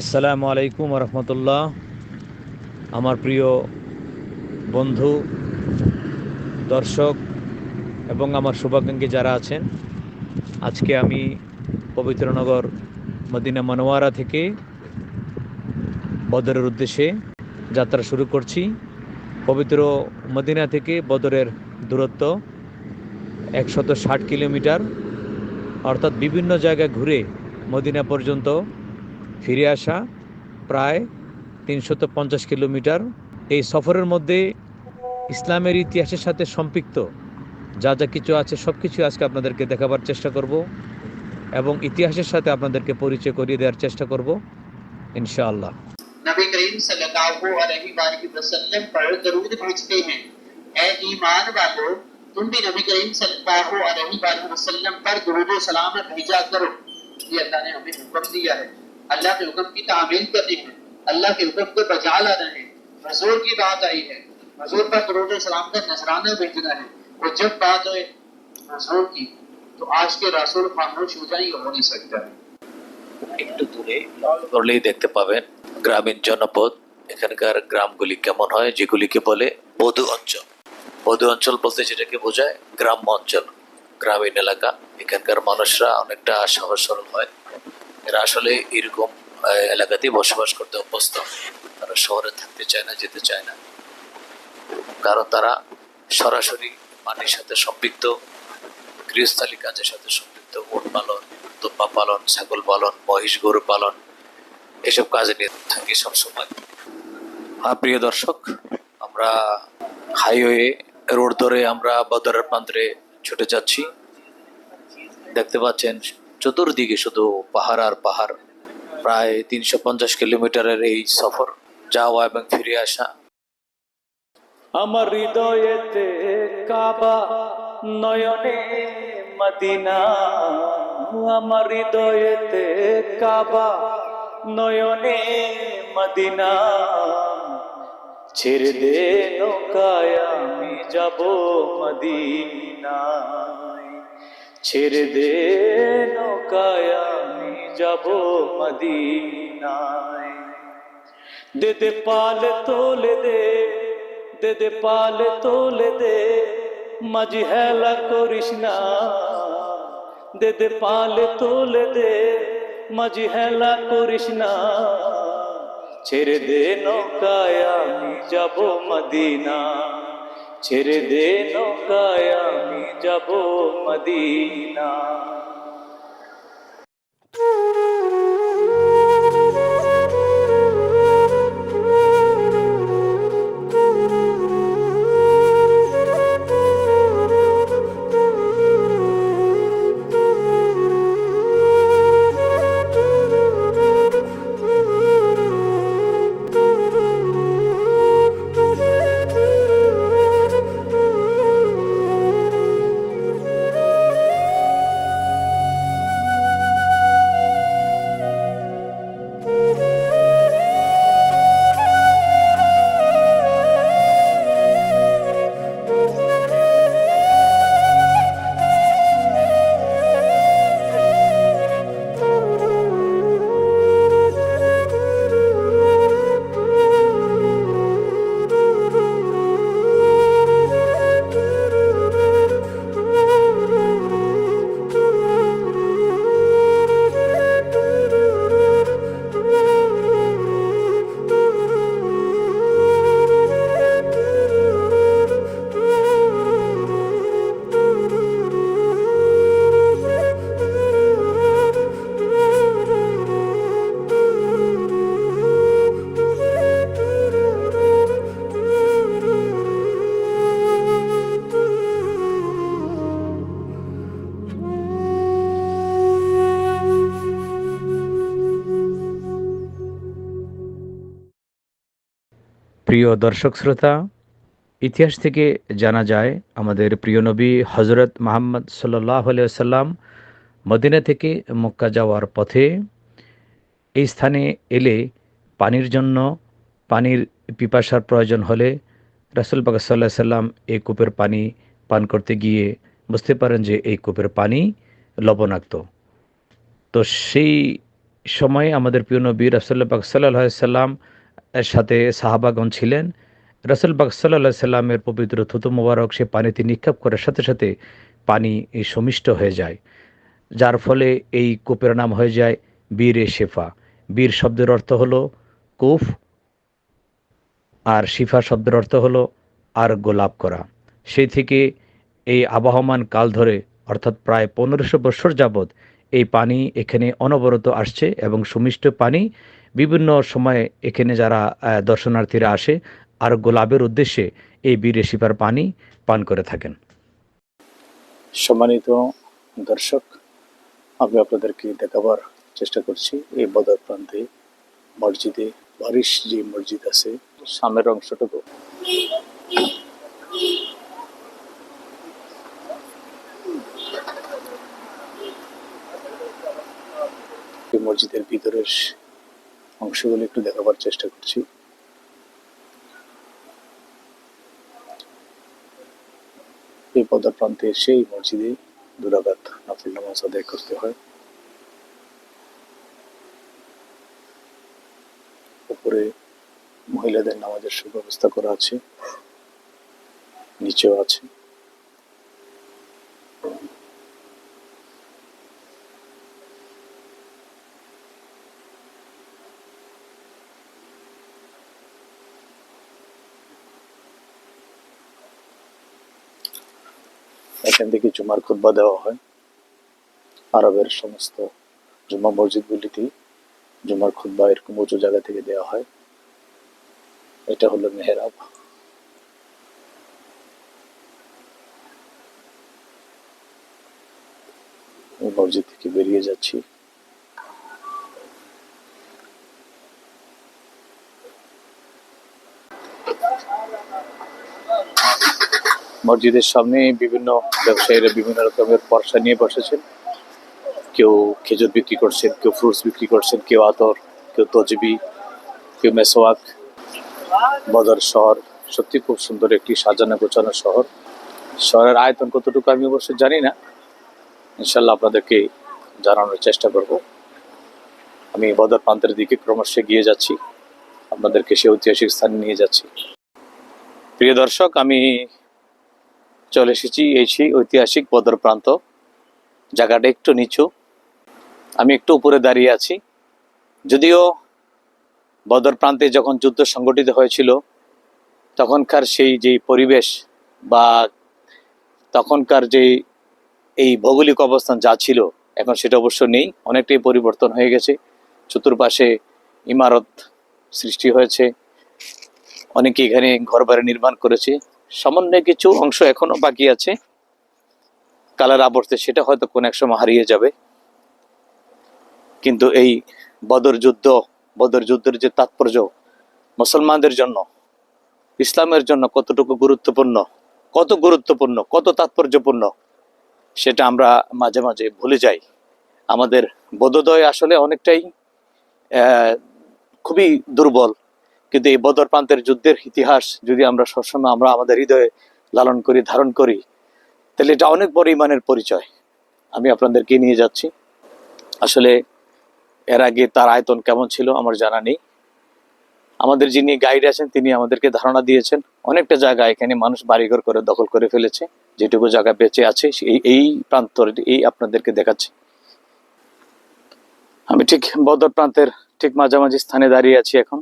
আসসালামু আলাইকুম রহমতুল্লাহ। আমার প্রিয় বন্ধু, দর্শক এবং আমার শুভাকাঙ্ক্ষী যারা আছেন, আজকে আমি পবিত্র নগর মদিনা মনোয়ারা থেকে বদরের উদ্দেশ্যে যাত্রা শুরু করছি। পবিত্র মদিনা থেকে বদরের দূরত্ব 160 কিলোমিটার, অর্থাৎ বিভিন্ন জায়গায় ঘুরে মদিনা পর্যন্ত ফিরে আসা প্রায় 350 কিলোমিটার। এই সফরের মধ্যে ইসলামের ইতিহাসের সাথে সম্পৃক্ত যা যা কিছু আছে সব কিছু আজকে আপনাদেরকে দেখাবার চেষ্টা করব এবং ইতিহাসের সাথে আপনাদেরকে পরিচয় করিয়ে দেওয়ার চেষ্টা করব ইনশাআল্লাহ। नबी करीम सल्लल्लाहु अलैहि वसल्लम पर दरूद भेजते हैं। ऐ ईमान वालों, तुम भी नबी करीम सल्लल्लाहु अलैहि वसल्लम पर दरूद और सलाम भेजा करो। ये अल्लाह ने हमें हुक्म दिया है। अल्लाह के हुक्म की तामील करनी है, अल्लाह के हुक्म को बजा लाना है। हुजूर की बात आई है, हुजूर पर दरूद और सलाम का नजराना भेजना है। और जब बात हो हुजूर की, तो आज के रसूल खामोश हो जाए, ये हो नहीं सकता है। একটু দূরে করলেই দেখতে পাবেন গ্রামীণ জনপদ। এখানকার গ্রামগুলি কেমন হয়, যেগুলিকে বলে বধু অঞ্চল। বধু অঞ্চল বলতে যেটাকে বোঝায় গ্রাম্য অঞ্চল, গ্রামীণ এলাকা। এখানকার মানুষরা অনেকটা সহজ সরল হয়। এরা আসলে এরকম এলাকাতেই বসবাস করতে অভ্যস্ত। তারা শহরে থাকতে চায় না, যেতে চায় না, কারণ তারা সরাসরি মাটির সাথে সম্পৃক্ত, গৃহস্থালী কাজের সাথে সম্পৃক্ত। উট পালন, দুম্বা পালন, ছাগল পালন, মহিষ গরু পালন, এসব কাজে নিয়ে থাকি সবসময়। প্রিয় দর্শক, আমরা হাইওয়ে রোড ধরে আমরা বদরের প্রান্তরে ছুটে যাচ্ছি। দেখতে পাচ্ছেন চতুর্দিকে শুধু পাহাড় আর পাহাড়। প্রায় 350 কিলোমিটারের এই সফর, যাওয়া এবং ফিরে আসা। আমার হৃদয়েতে কাবা, নয়নে মদিনা। আমার হৃদয়েতে কাবা, নয়নে মদিনা। ছেড়ে দে নৌকায় আমি যাব মদিনায়। ছেড়ে দে নৌকায় আমি যাব মদিনায়। দে দে পাল তোলে দে, দে দে পাল তোলে দে, মাঝি হেলা করিস না। দে দে পাল তোলে দে, মাঝি হেলা করিস না। ছেড়ে দে নৌকায় আমি যাব মদিনা। ছেড়ে দে নৌকায় আমি যাব মদিনা। প্রিয় দর্শক শ্রোতা, ইতিহাস থেকে জানা যায় আমাদের প্রিয় নবী হজরত মুহাম্মদ সাল্লাল্লাহু আলাইহি ওয়াসাল্লাম মদিনা থেকে মক্কা যাওয়ার পথে এই স্থানে এলে পানির জন্য, পানির পিপাসার প্রয়োজন হলে রাসূল পাক সাল্লাল্লাহু আলাইহি সাল্লাম এই কূপের পানি পান করতে গিয়ে বুঝতে পারেন যে এই কূপের পানি লবণাক্ত। তো সেই সময় আমাদের প্রিয় নবী রাসূলুল্লাহ পাক সাল্লাল্লাহু আলাইহি সাল্লাম এর সাথে সাহাবাগণ ছিলেন। রাসূল পাক সাল্লাল্লাহু আলাইহি সাল্লামের পবিত্র থুতু মোবারক সে পানিতে নিক্ষেপ করার সাথে সাথে পানি সমিষ্ট হয়ে যায়, যার ফলে এই কূপের নাম হয়ে যায় বীর-এ শেফা। বীর শব্দের অর্থ হলো কূপ, আর শিফা শব্দের অর্থ হলো আরোগ্য লাভ করা। সেই থেকে এই আবহমান কাল ধরে, অর্থাৎ প্রায় 1500 বৎসর যাবৎ এই পানি এখানে অনবরত আসছে এবং সুমিষ্ট পানি বিভিন্ন সময়ে এখানে যারা দর্শনার্থীরা আসে আরোগ্য লাভের উদ্দেশ্যে এই বীর-এ শিফার পানি পান করে থাকেন। সম্মানিত দর্শক, আমি আপনাদেরকে দেখাবার চেষ্টা করছি এই বদর প্রান্তে মসজিদে বারিশ যে মসজিদ আছে সামনের অংশটুকু। এই মসজিদের ভিতরের অংশগুলো একটু দেখাবার চেষ্টা করছি। এই বদর প্রান্তে সেই মসজিদে 2 রাকাত নফল নামাজ আদায় করতে হয়। উপরে মহিলাদের নামাজের সুব্যবস্থা করা আছে, নিচেও আছে। এখান থেকে জুমার খুতবা দেওয়া হয়। আরবের সমস্ত জুমা মসজিদগুলিতেই জুমার খুতবা এরকম উঁচু জায়গা থেকে দেওয়া হয়। এটা হলো মেহরাব। মসজিদ থেকে বেরিয়ে যাচ্ছি। মসজিদের সামনে বিভিন্ন ব্যবসায়ীরা বিভিন্ন রকমের পরসা নিয়ে বসেছেন। কেউ খেজুর বিক্রি করছেন, কেউ ফ্রুটস বিক্রি করছেন, কেউ আতর, কেউ তজবি, কেউ মেসওয়াক। বদর শহর সত্যি খুব সুন্দর একটি সাজানো গোছানো শহর। শহরের আয়তন কতটুকু আমি অবশ্যই জানি না, ইনশাল্লাহ আপনাদেরকে জানানোর চেষ্টা করব। আমি বদর প্রান্তের দিকে ক্রমশ এগিয়ে যাচ্ছি, আপনাদেরকে সেই ঐতিহাসিক স্থানে নিয়ে যাচ্ছি। প্রিয় দর্শক, আমি চলে এসেছি এই সেই ঐতিহাসিক বদর প্রান্ত। জায়গাটা একটু নিচু, আমি একটু উপরে দাঁড়িয়ে আছি। যদিও বদর প্রান্তে যখন যুদ্ধ সংগঠিত হয়েছিল তখনকার সেই যে পরিবেশ বা তখনকার যে এই ভৌগোলিক অবস্থান যা ছিল এখন সেটা অবশ্য নেই, অনেকটাই পরিবর্তন হয়ে গেছে। চতুর্পাশে ইমারত সৃষ্টি হয়েছে, অনেকে এখানে ঘরবাড়ি নির্মাণ করেছে। সামান্য কিছু অংশ এখনো বাকি আছে কালার আবর্তে, সেটা হয়তো কোন এক সময় হারিয়ে যাবে। কিন্তু এই বদর যুদ্ধের যে তাৎপর্য মুসলমানদের জন্য, ইসলামের জন্য কতটুকু গুরুত্বপূর্ণ, কত তাৎপর্যপূর্ণ, সেটা আমরা মাঝে মাঝে ভুলে যাই। আমাদের বোধোদয় আসলে অনেকটাই খুবই দুর্বল। কিন্তু এই বদর প্রান্তের যুদ্ধের ইতিহাস যদি আমরা সবসময় আমাদের হৃদয়ে লালন করি, ধারণ করি, তাহলে এটা অনেক বড় ইমানের পরিচয়। আমি আপনাদেরকে নিয়ে যাচ্ছি। আসলে এর আগে তার আয়তন কেমন ছিল আমার জানা নেই। আমাদের যিনি গাইড আছেন তিনি আমাদেরকে ধারণা দিয়েছেন অনেকটা জায়গা এখানে মানুষ বাড়িঘর করে দখল করে ফেলেছে, যেটুকু জায়গা বেঁচে আছে এই প্রান্তর এই আপনাদেরকে দেখাচ্ছি। আমি ঠিক বদর প্রান্তের ঠিক মাঝামাঝি স্থানে দাঁড়িয়ে আছি এখন।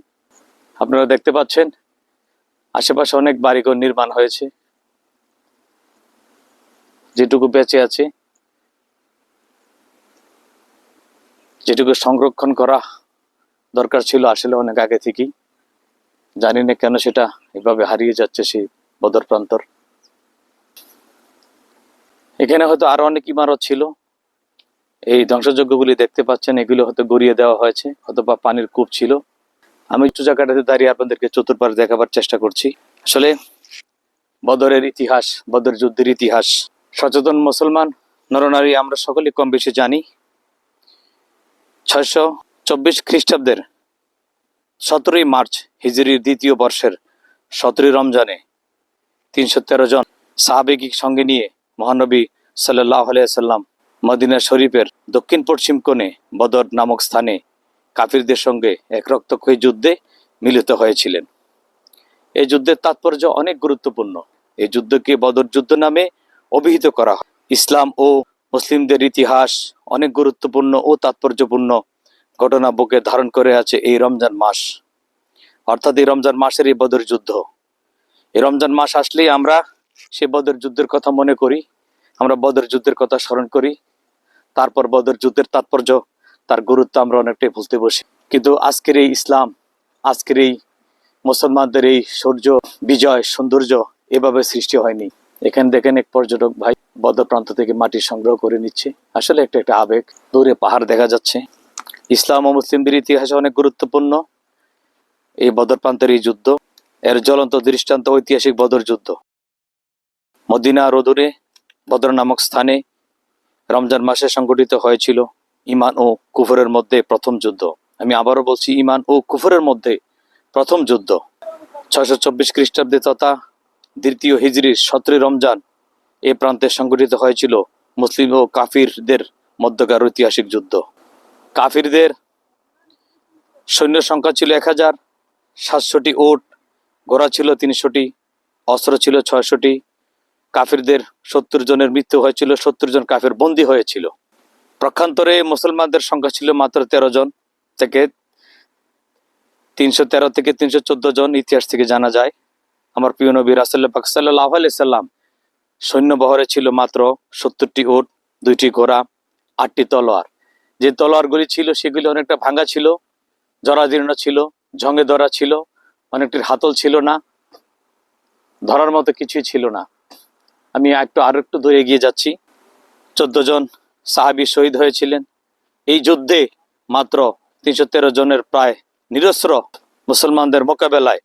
আপনারা দেখতে পাচ্ছেন আশেপাশে অনেক বাড়িঘর নির্মাণ হয়েছে, যেটুকু বেঁচে আছে, যেটুকু সংরক্ষণ করা দরকার ছিল আসলে অনেক আগে থেকেই। জানি না কেন সেটা এভাবে হারিয়ে যাচ্ছে সেই বদর প্রান্তর। এখানে হয়তো আরো অনেক ইমারত ছিল, এই ধ্বংসযজ্ঞগুলি দেখতে পাচ্ছেন এগুলো হয়তো গড়িয়ে দেওয়া হয়েছে, অথবা পানির কূপ ছিল। আমি একটু জায়গাটাতে দাঁড়িয়ে আপনাদেরকে চতুর্পাশ দেখাবার চেষ্টা করছি। আসলে বদরের ইতিহাস, বদর যুদ্ধের ইতিহাস সচেতন মুসলমান নরনারী আমরা সকলে কম বেশি জানি। 624 খ্রিস্টাব্দের 17ই মার্চ হিজরির দ্বিতীয় বর্ষের 17ই রমজানে 313 জন সাহাবেকে সঙ্গে নিয়ে মহানবী সাল্লাল্লাহু আলাইহি সাল্লাম মদিনা শরীফের দক্ষিণ পশ্চিম কোণে বদর নামক স্থানে কাফিরদের সঙ্গে এক রক্তক্ষয়ী যুদ্ধে মিলিত হয়েছিলেন। এই যুদ্ধের তাৎপর্য অনেক গুরুত্বপূর্ণ। এই যুদ্ধকে বদর যুদ্ধ নামে অভিহিত করা হয়। ইসলাম ও মুসলিমদের ইতিহাস অনেক গুরুত্বপূর্ণ ও তাৎপর্যপূর্ণ ঘটনা বুকে ধারণ করে আছে এই রমজান মাস, অর্থাৎ এই রমজান মাসের এই বদর যুদ্ধ। এই রমজান মাস আসলেই আমরা সে বদর যুদ্ধের কথা মনে করি, আমরা বদর যুদ্ধের কথা স্মরণ করি। তারপর বদর যুদ্ধের তাৎপর্য, তার গুরুত্ব আমরা অনেকটাই ভুলতে বসি। কিন্তু আজকের এই ইসলাম, আজকের এই মুসলমানদের এই সূর্য বিজয় সৌন্দর্য এভাবে সৃষ্টি হয়নি। এখানে দেখেন এক পর্যটক ভাই বদর প্রান্ত থেকে মাটি সংগ্রহ করে নিচ্ছে। আসলে একটা আবেগ। দূরে পাহাড় দেখা যাচ্ছে। ইসলাম ও মুসলিমদের ইতিহাসে অনেক গুরুত্বপূর্ণ এই বদর প্রান্তের এই যুদ্ধ। এর জ্বলন্ত দৃষ্টান্ত ঐতিহাসিক বদর যুদ্ধ। মদিনা রোদুরে বদর নামক স্থানে রমজান মাসে সংঘটিত হয়েছিল ঈমান ও কুফরের মধ্যে প্রথম যুদ্ধ। আমি আবারও বলছি, ঈমান ও কুফরের মধ্যে প্রথম যুদ্ধ। 624 খ্রিস্টাব্দে তথা দ্বিতীয় হিজরির 17 রমজান এ প্রান্তে সংঘটিত হয়েছিল মুসলিম ও কাফিরদের মধ্যকার ঐতিহাসিক যুদ্ধ। কাফিরদের সৈন্য সংখ্যা ছিল 1000, 700টি উট, ঘোড়া ছিল 300টি, অস্ত্র ছিল 600টি। কাফিরদের 70 জনের মৃত্যু হয়েছিল, 70 জন কাফির বন্দী হয়েছিল। পক্ষান্তরে মুসলমানদের সংখ্যা ছিল মাত্র 13 জন থেকে 313 থেকে 314 জন, ইতিহাস থেকে জানা যায়। আমার প্রিয় নবী রাসূলুল্লাহ পাক সাল্লাল্লাহু আলাইহি সাল্লাম সৈন্যবহরে ছিল মাত্র 70টি উট, 2টি ঘোড়া, 8টি তলোয়ার। যে তলোয়ারগুলি ছিল সেগুলি অনেকটা ভাঙা ছিল, জরাজীর্ণ ছিল, জঙ্গে ধরা ছিল, অনেকটির হাতল ছিল না, ধরার মতো কিছুই ছিল না। আমি আরো একটু দূরে এগিয়ে যাচ্ছি। 14 জন সাহাবী শহীদ হয়েছিলেন। এই যুদ্ধে মাত্র 313 জনের প্রায় নিরস্ত্র মুসলমানদের মোকাবেলায়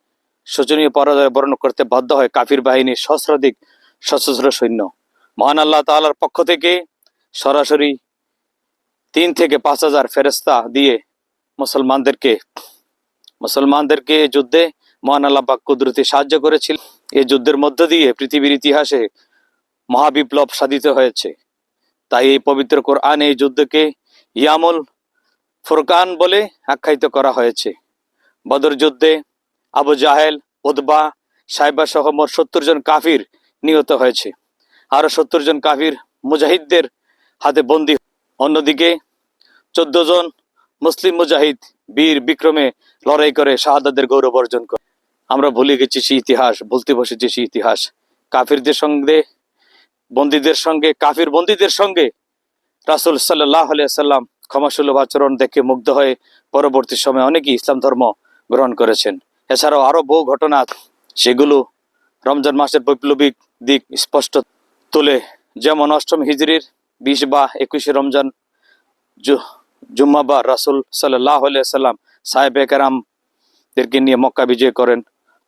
শোচনীয় পরাজয় বরণ করতে বাধ্য হয় কাফির বাহিনীর সহস্রাধিক সশস্ত্র সৈন্য। মহান আল্লাহ তাআলার পক্ষ থেকে সরাসরি 3 থেকে 5,000 ফেরেশতা দিয়ে মুসলমানদেরকে এই যুদ্ধে মহান আল্লাহ পাক কুদরতি সাহায্য করেছিল। এই যুদ্ধের মধ্য দিয়ে পৃথিবীর ইতিহাসে মহাবিপ্লব সাধিত হয়েছে। তাই এই পবিত্র কোরআনে এই যুদ্ধকে ইয়ামুল ফুরকান বলে আখ্যায়িত করা হয়েছে। বদর যুদ্ধে আবু জাহেল, উতবা, সাইবা সহ মোট 70 জন কাফির নিহত হয়েছে। আরো 70 জন কাফির মুজাহিদদের হাতে বন্দী। অন্যদিকে 14 জন মুসলিম মুজাহিদ বীর বিক্রমে লড়াই করে শাহাদাতের গৌরব অর্জন করে। আমরা ভুলে গেছি সেই ইতিহাস, ভুলতে বসেছি সেই ইতিহাস। কাফিরদের সঙ্গে কাফির বন্দীদের সঙ্গে রাসূল সাল্লাল্লাহু আলাইহি সাল্লাম ক্ষমাসুলভ আচরণ দেখে মুগ্ধ হয়ে পরবর্তী সময়ে অনেকেই ইসলাম ধর্ম গ্রহণ করেছেন। এছাড়াও আরো বহু ঘটনা, সেগুলো রমজান মাসের বৈপ্লবিক দিক স্পষ্ট তোলে। যেমন 8ম হিজরির 20 বা 21 রমজান জুম্মাবার রাসূল সাল্লাল্লাহু আলাইহি সাল্লাম সাহাবায়ে কেরামদেরকে নিয়ে মক্কা বিজয় করেন।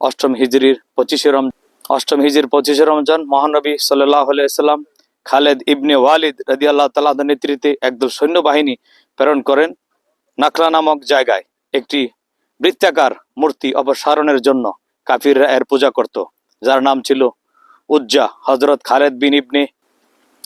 8ম হিজরির 25 রমজান মহানবী সাল্লাল্লাহু আলাইহি সাল্লাম খালেদ ইবনে ওয়ালিদ রাদিয়াল্লাহু তাআলা নেতৃত্বে একদল সৈন্যবাহিনী প্রেরণ করেন নাখলা নামক জায়গায় একটি বৃত্তাকার মূর্তি অপসারণের জন্য। কাফিররা এর পূজা করত, যার নাম ছিল উজ্জা। হযরত খালেদ বিন ইবনে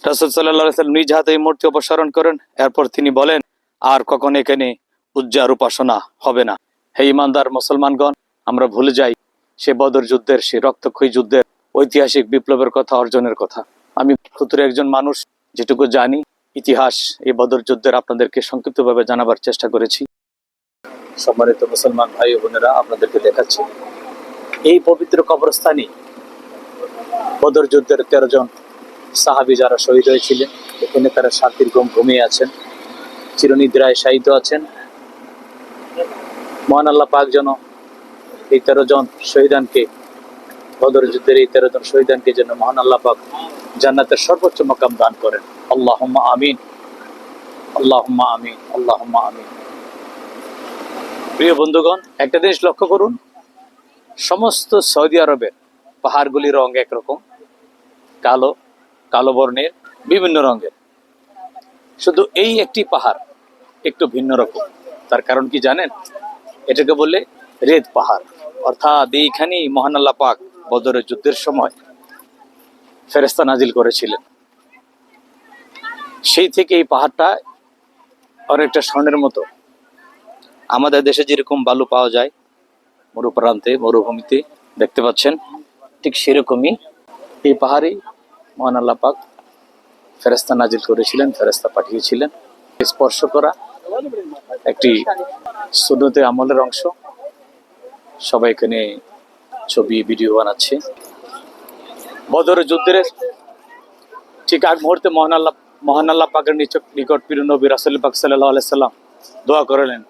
রাসূল সাল্লাল্লাহু আলাইহি সাল্লাম নিজ হাতে এই মূর্তি অপসারণ করেন। এরপর তিনি বলেন, আর কখনো এখানে উজ্জার উপাসনা হবে না। হে ঈমানদার মুসলমানগণ, আমরা ভুলে যাই সে বদর যুদ্ধের, সে রক্তক্ষয়ী যুদ্ধের ঐতিহাসিক বিপ্লবের কথা, অর্জনের কথা। আমি ক্ষুদ্র একজন মানুষ, যেটুকু জানি ইতিহাস এই বদর যুদ্ধের আপনাদেরকে সংক্ষিপ্তভাবে জানাবার চেষ্টা করেছি। সম্মানিত মুসলমান ভাই ও বোনেরা, আপনাদেরকে দেখাচ্ছি এই পবিত্র কবরস্থানে বদর যুদ্ধের 13 জন সাহাবী যারা শহীদ হয়েছিলেন, এখানে তারা শান্তির ঘুম ঘুমিয়ে আছেন, চিরনিদ্রায় শায়িত আছেন। মহান আল্লাহ পাক যেন এই 13 জন শহীদানকে, বদর যুদ্ধের এই 13 জন শহীদানকে যেন মহান আল্লাহ পাক জান্নাতের সর্বোচ্চ মাকাম দান করেন। আল্লাহুম্মা আমিন, আল্লাহুম্মা আমিন, আল্লাহুম্মা আমিন। প্রিয় বন্ধুগণ, একটা জিনিস লক্ষ্য করুন, সমস্ত সৌদি আরবের পাহাড়গুলির রং একরকম, কালো কালো বর্ণের, বিভিন্ন রঙের। শুধু এই একটি পাহাড় একটু ভিন্ন রকম। তার কারণ কি জানেন? এটাকে বলে রেদ পাহাড়। অর্থাৎ এইখানেই মহান আল্লাহ পাক বদরের যুদ্ধের সময় ফেরেশতা নাজিল করেছিলেন। সেই থেকে এই পাহাড়টা অনেকটা স্বর্ণের মতো। আমাদের দেশে যেরকম বালু পাওয়া যায় মরুপ্রান্তে মরুভূমিতে দেখতে পাচ্ছেন, ঠিক সেরকমই এই পাহাড়ে মহান আল্লাহ পাক ফেরেশতা নাজিল করেছিলেন, ফেরেশতা পাঠিয়েছিলেন। স্পর্শ করা একটি সুন্নতে আমলের অংশ। সবাই এখানে ছবি ভিডিও বানাচ্ছে। বদরের যুদ্ধের ঠিক আগ মুহূর্তে মহান আল্লাহ পাকের নিকট প্রিয় নবী রাসূল পাক সাল্লাল্লাহু আলাইহি সাল্লাম দোয়া করলেন,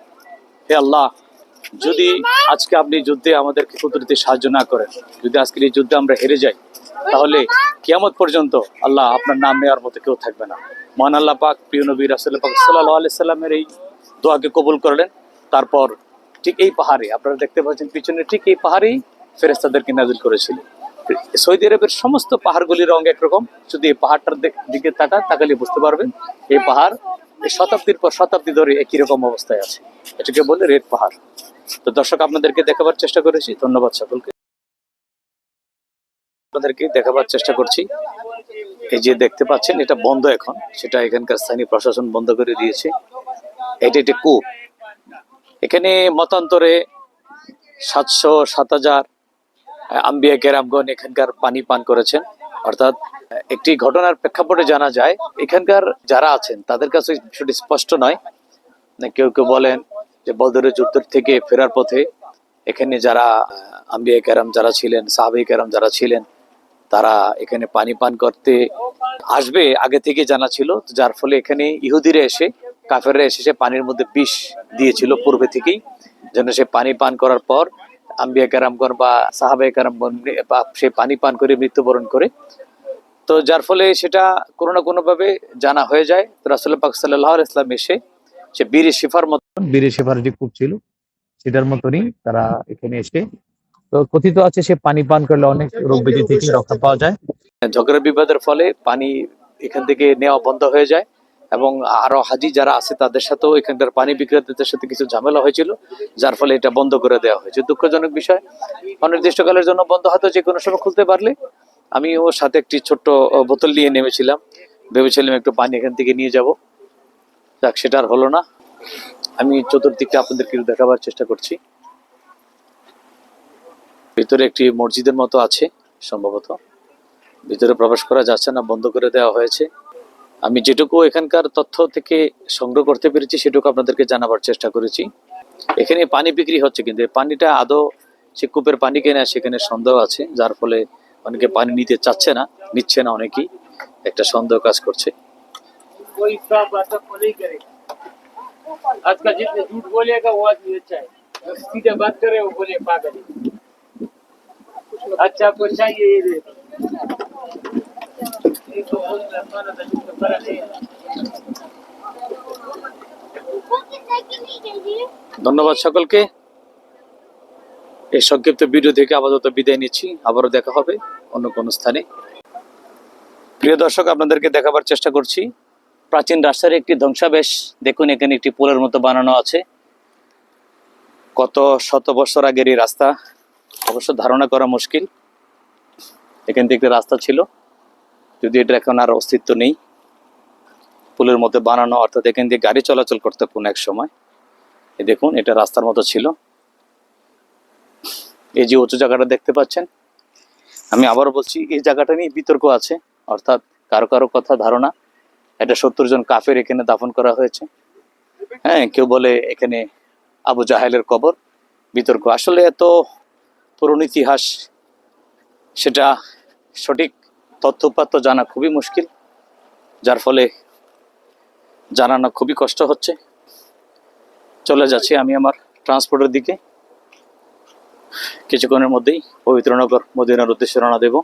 হে আল্লাহ, যদি আজকে আপনি যুদ্ধে আমাদেরকে কুদরতি সাহায্য না করেন, যদি আজকের এই যুদ্ধে আমরা হেরে যাই, তাহলে কিয়ামত পর্যন্ত আল্লাহ আপনার নাম নেওয়ার মতো কেউ থাকবে না। মহান আল্লাহ পাক প্রিয় নবী রাসূল পাক সাল্লাল্লাহু আলাইহি সাল্লামের এই দোয়াকে কবুল করলেন। তারপর ঠিক এই পাহাড়ে আপনারা দেখতে পাচ্ছেন পিছনে, ঠিক এই পাহাড়েই ফেরেশতাদেরকে নাজিল করেছিলেন। সৌদি আরবের সমস্ত পাহাড়গুলির রং একরকম, শুধু এই পাহাড়টার দিকে তাকালে বুঝতে পারবেন এই পাহাড় শতাব্দীর পর শতাব্দী ধরে একই রকম অবস্থায় আছে। এটাকে বলে রেড পাহাড়। তো দর্শক, আপনাদেরকে দেখাবার চেষ্টা করেছি। ধন্যবাদ সকলকে। আপনাদেরকে দেখাবার চেষ্টা করছি। এই যে দেখতে পাচ্ছেন, এটা বন্ধ এখন, সেটা এখানকার স্থানীয় প্রশাসন বন্ধ করে দিয়েছে। এটা একটি কূপ। এখানে মতান্তরে 700-7,000 আম্বিয়া কেরামগণ এখানকার পানি পান করেছেন। অর্থাৎ একটি ঘটনার প্রেক্ষাপটে জানা যায়, এখানকার যারা আছেন তাদের কাছে বিষয়টি স্পষ্ট নয়। কেউ কেউ বলেন যে বদরের যুদ্ধ থেকে ফেরার পথে এখানে যারা আম্বিয়া কেরাম যারা ছিলেন, সাহাবায়ে কেরাম যারা ছিলেন, তারা এখানে পানি পান করতে আসবে আগে থেকে জানা ছিল, যার ফলে এখানে ইহুদিরা এসে, কাফেররা এসে সে পানির মধ্যে বিষ দিয়েছিল পূর্বে থেকেই, যেন সে পানি পান করার পর আম্বিয়া কেরামগণ বা সাহাবায়ে কেরামগণ সে পানি পান করে মৃত্যুবরণ করে। তো যার ফলে সেটা কোনো না কোনো ভাবে জানা হয়ে যায়। তো রাসূল পাক সাল্লাল্লাহু আলাইহি ওয়াসাল্লাম এসে সে বীরে শিফার মতন, বীরে শিফার যে কূপ ছিল সেটার মতনই তারা এখানে এসে, তো কথিত আছে সে পানি পান করলে অনেক রোগ ব্যাধি থেকে রক্ষা পাওয়া যায়। ঝগড়া বিবাদের ফলে পানি এখান থেকে নেওয়া বন্ধ হয়ে যায়, এবং আরো হাজি যারা আছে তাদের সাথেও এখানকার পানি বিক্রেতাদের সাথে কিছু ঝামেলা হয়েছিল, যার ফলে এটা বন্ধ করে দেওয়া হয়েছে। দুঃখজনক বিষয়, অনির্দিষ্টকালের জন্য বন্ধ, হয়তো যে কোনো সময় খুলতে পারলে। আমি ওর সাথে একটি ছোট্ট বোতল নিয়ে নেমেছিলাম, ভেবেছিলাম একটু পানি এখান থেকে নিয়ে যাব, যাক সেটা আর হলো না। আমি চতুর্দিকটা আপনাদেরকে দেখাবার চেষ্টা করছি। ভিতরে একটি মসজিদের মতো আছে সম্ভবত, ভিতরে প্রবেশ করা যাচ্ছে না, বন্ধ করে দেওয়া হয়েছে। আমি যেটুকু এখানকার তথ্য থেকে সংগ্রহ করতে পেরেছি সেটুকু আপনাদেরকে জানাবার চেষ্টা করেছি। এখানে পানি বিক্রি হচ্ছে, কিন্তু এই পানিটা আদৌ সে কূপের পানি কিনা সেখানে সন্দেহ আছে, যার ফলে অনেকে পানি নিতে চাচ্ছে না, নিচ্ছে না, অনেকেই একটা সন্দেহ কাজ করছে। আজকাল जितने झूठ बोलेगा वो आदमी अच्छा है, सीधे बात करे वो बोले पागल है। अच्छा आपको चाहिए ये दे ধন্যবাদ সকলকে। এই সংক্ষিপ্ত ভিডিও থেকে আপাতত বিদায় নিচ্ছি। আবারও দেখা হবে অন্য কোনো স্থানে। প্রিয় দর্শক, আপনাদেরকে দেখাবার চেষ্টা করছি প্রাচীন রাস্তার একটি ধ্বংসাবশেষ। দেখুন, এখানে একটি পুলের মতো বানানো আছে। কত শত বছর আগের এই রাস্তা, অবশ্য ধারণা করা মুশকিল। এখান থেকে একটি রাস্তা ছিল, যদি এটা এখন আর অস্তিত্ব নেই। পুলের মধ্যে বানানো, অর্থাৎ এখান দিয়ে গাড়ি চলাচল করতে কোন এক সময়। এই দেখুন, এটা রাস্তার মতো ছিল। এই যে উঁচু জায়গাটা দেখতে পাচ্ছেন, আমি আবারও বলছি, এই জায়গাটা নিয়ে বিতর্ক আছে। অর্থাৎ কারো কারো কথা ধারণা এটা 70 জন কাফের এখানে দাফন করা হয়েছে। হ্যাঁ, কেউ বলে এখানে আবু জাহেলের কবর। বিতর্ক, আসলে এত পুরনো ইতিহাস, সেটা সঠিক তথ্য উপাত্ত জানা খুবই মুশকিল, যার ফলে জানানো খুবই কষ্ট হচ্ছে। চলে যাচ্ছি আমি আমার ট্রান্সপোর্টের দিকে। কিছুক্ষণের মধ্যেই পবিত্র নগর মদিনার উদ্দেশ্যে রওনা দেব।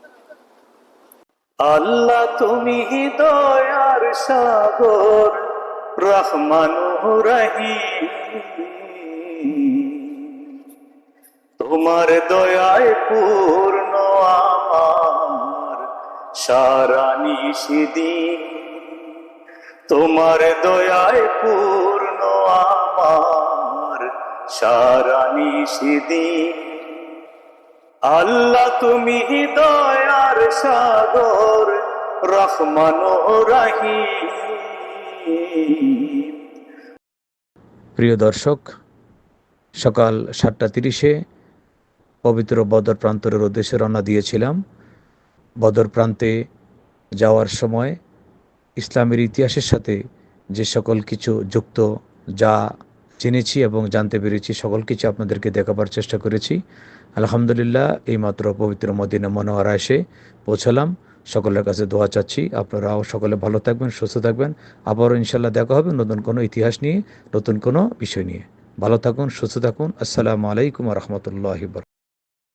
আল্লাহ তুমি দয়ার সাগর, রহমানুর রহিম, তোমার দয়ায় পূর্ণ আমার সারা নিশিদিন, তোমার দয়ায় পূর্ণ আমার সারা নিশিদিন। আল্লাহ তুমি দয়ার সাগর, রহমানুর রহিম। প্রিয় দর্শক, সকাল 7:30 পবিত্র বদর প্রান্তরের উদ্দেশ্যে রওনা দিয়েছিলাম। বদর প্রান্তে যাওয়ার সময় ইসলামের ইতিহাসের সাথে যে সকল কিছু যুক্ত, যা জেনেছি এবং জানতে পেরেছি, সকল কিছু আপনাদেরকে দেখাবার চেষ্টা করেছি। আলহামদুলিল্লাহ, এইমাত্র পবিত্র মদিনা মনোয়ারা এসে পৌঁছালাম। সকলের কাছে দোয়া চাচ্ছি, আপনারাও সকলে ভালো থাকবেন, সুস্থ থাকবেন। আবারও ইনশাল্লাহ দেখা হবে নতুন কোনো ইতিহাস নিয়ে, নতুন কোনো বিষয় নিয়ে। ভালো থাকুন, সুস্থ থাকুন। আসসালামু আলাইকুম ওয়া রাহমাতুল্লাহি ওয়া বারাকাতুহু।